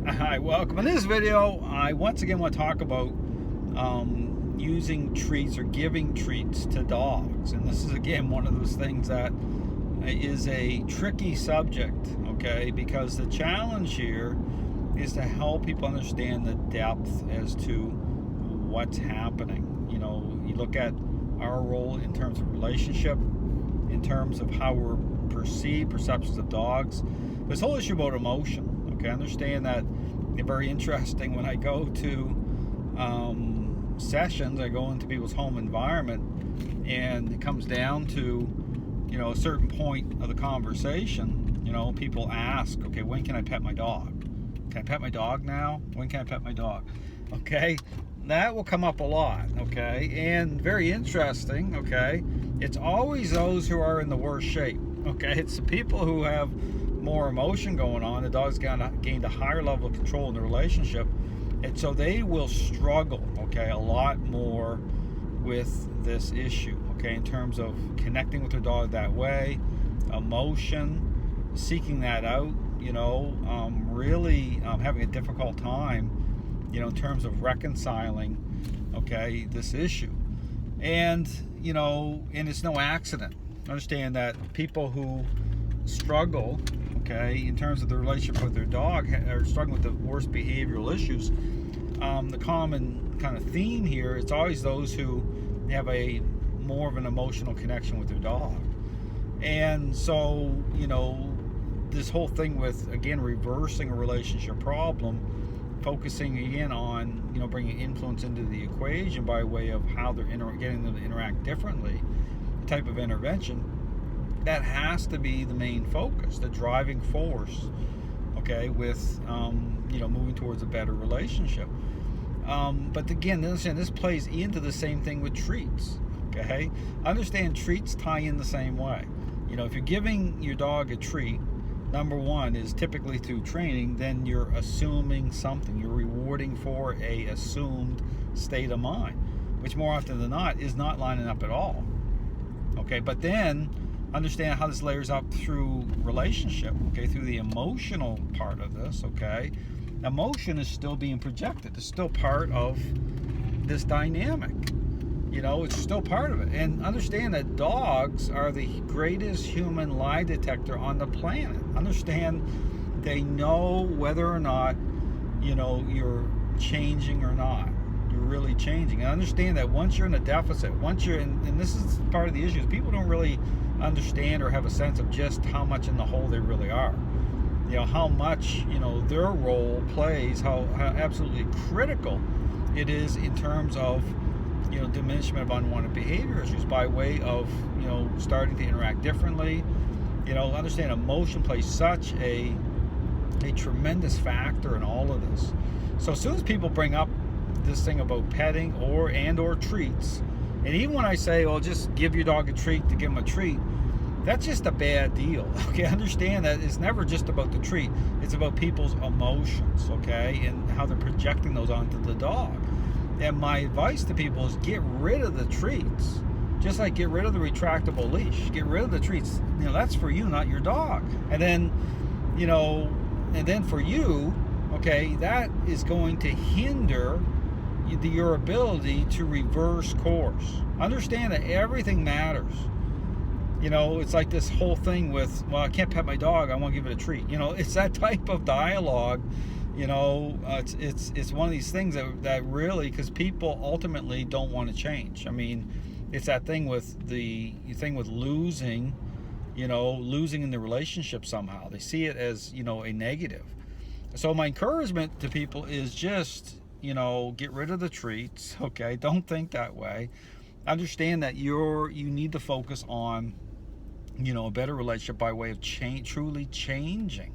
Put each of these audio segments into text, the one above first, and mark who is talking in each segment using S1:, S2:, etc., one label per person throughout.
S1: Hi, welcome. In this video, I once again want to talk about using treats or giving treats to dogs. And this is again one of those things that is a tricky subject, okay? Because the challenge here is to help people understand the depth as to what's happening. You know, you look at our role in terms of relationship, in terms of how we're perceptions of dogs. This whole issue about emotion. Okay, I understand that it's very interesting when I go to sessions, I go into people's home environment, and it comes down to, you know, a certain point of the conversation, you know, people ask, okay, when can I pet my dog? Can I pet my dog now? When can I pet my dog? Okay, that will come up a lot, okay, and very interesting, okay, it's always those who are in the worst shape, okay, it's the people who have more emotion going on. The dog's gained a higher level of control in the relationship, and so they will struggle, okay, a lot more with this issue, okay, in terms of connecting with their dog that way, emotion, seeking that out, you know, really having a difficult time, you know, in terms of reconciling, okay, this issue. And, you know, and it's no accident. Understand that people who struggle, okay, in terms of the relationship with their dog, are struggling with the worst behavioral issues. The common kind of theme here, it's always those who have a more of an emotional connection with their dog. And so, you know, this whole thing with, again, reversing a relationship problem, focusing again on, you know, bringing influence into the equation by way of how they're getting them to interact differently, the type of intervention, that has to be the main focus, the driving force, okay, with, you know, moving towards a better relationship. But again, understand this plays into the same thing with treats, okay? Understand treats tie in the same way. You know, if you're giving your dog a treat, number one is typically through training, then you're assuming something. You're rewarding for a assumed state of mind, which more often than not is not lining up at all, okay? But then understand how this layers up through relationship, okay, through the emotional part of this, okay? Emotion is still being projected. It's still part of this dynamic. You know, it's still part of it. And understand that dogs are the greatest human lie detector on the planet. Understand they know whether or not, you know, you're changing or not. You're really changing. And understand that once you're in a deficit, once you're in, and this is part of the issue, is people don't really understand or have a sense of just how much in the hole they really are. You know, how much, you know, their role plays, how absolutely critical it is in terms of, you know, diminishment of unwanted behavior issues by way of, you know, starting to interact differently. You know, understand emotion plays such a tremendous factor in all of this. So as soon as people bring up this thing about petting or treats, and even when I say, well, just give your dog a treat to give him a treat, that's just a bad deal, okay? Understand that it's never just about the treat. It's about people's emotions, okay, and how they're projecting those onto the dog. And my advice to people is get rid of the treats. Just like get rid of the retractable leash. Get rid of the treats. You know, that's for you, not your dog. And then, you know, and then for you, okay, that is going to hinder your ability to reverse course. Understand that everything matters. You know, it's like this whole thing with, well, I can't pet my dog, I want to give it a treat. You know, it's that type of dialogue. You know, it's one of these things that really, because people ultimately don't want to change. I mean, it's that thing with losing, you know, losing in the relationship somehow. They see it as, you know, a negative. So my encouragement to people is just, you know, get rid of the treats, okay? Don't think that way. Understand that you need to focus on, you know, a better relationship by way of truly changing.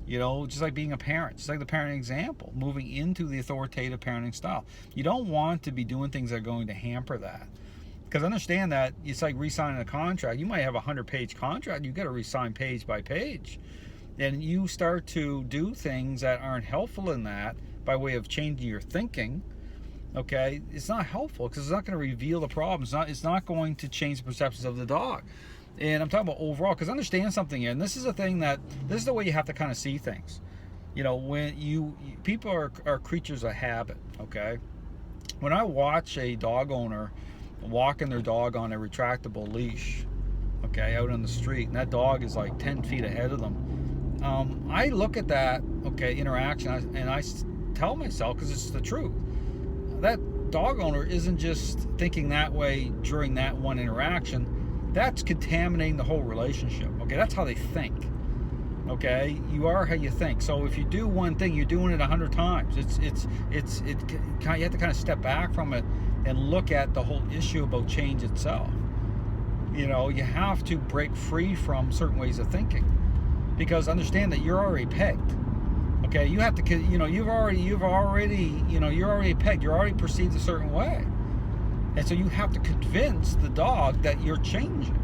S1: You know, just like being a parent, just like the parenting example, moving into the authoritative parenting style. You don't want to be doing things that are going to hamper that. Because understand that it's like re-signing a contract. You might have a 100-page contract. You've got to re-sign page by page. And you start to do things that aren't helpful in that by way of changing your thinking, okay, it's not helpful because it's not going to reveal the problem. It's not going to change the perceptions of the dog. And I'm talking about overall, because understand something here, and this is the way you have to kind of see things. When people are creatures of habit, okay? When I watch a dog owner walking their dog on a retractable leash, okay, out on the street, and that dog is like 10 feet ahead of them, I look at that, okay, interaction, and I tell myself, because it's the truth, that dog owner isn't just thinking that way during that one interaction. That's contaminating the whole relationship. Okay, that's how they think. Okay, you are how you think. So if you do one thing, you're doing it 100 times. You have to kind of step back from it and look at the whole issue about change itself. You have to break free from certain ways of thinking, because understand that you're already pegged. Okay, you have to, you're already pegged. You're already perceived a certain way, and so you have to convince the dog that you're changing.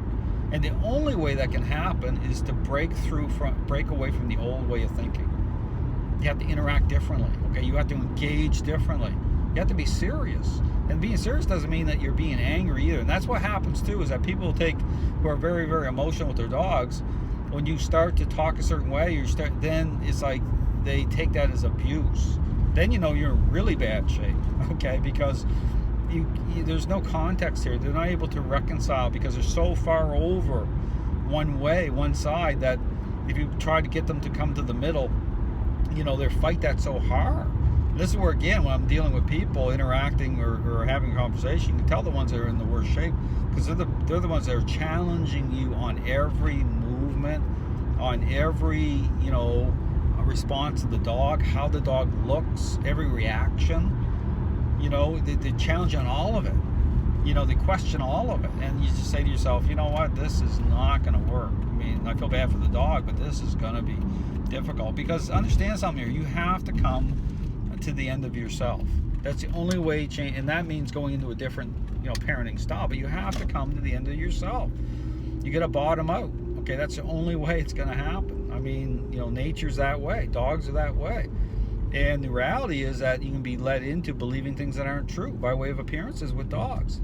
S1: And the only way that can happen is to break away from the old way of thinking. You have to interact differently. Okay, you have to engage differently. You have to be serious. And being serious doesn't mean that you're being angry either. And that's what happens too, is that people who are very, very emotional with their dogs, when you start to talk a certain way, then it's like they take that as abuse. Then you're in really bad shape, okay? Because there's no context here. They're not able to reconcile because they're so far over one side, that if you try to get them to come to the middle, they fight that so hard. And this is where, again, when I'm dealing with people interacting or having a conversation, you can tell the ones that are in the worst shape, because they're the ones that are challenging you on every movement, on every response to the dog, how the dog looks, every reaction. They challenge on all of it. They question all of it. And you just say to yourself, you know what, this is not going to work. I mean, I feel bad for the dog, but this is going to be difficult. Because understand something here, you have to come to the end of yourself. That's the only way change, and that means going into a different, parenting style. But you have to come to the end of yourself. You got to bottom out. Okay, that's the only way it's going to happen. I mean, nature's that way. Dogs are that way. And the reality is that you can be led into believing things that aren't true by way of appearances with dogs.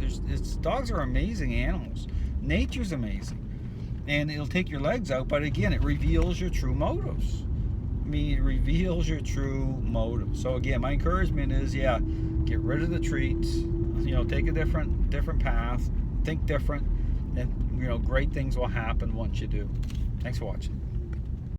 S1: Dogs are amazing animals. Nature's amazing. And it'll take your legs out, but again, it reveals your true motives. It reveals your true motives. So again, my encouragement is, get rid of the treats, take a different path, think different, and great things will happen once you do. Thanks for watching.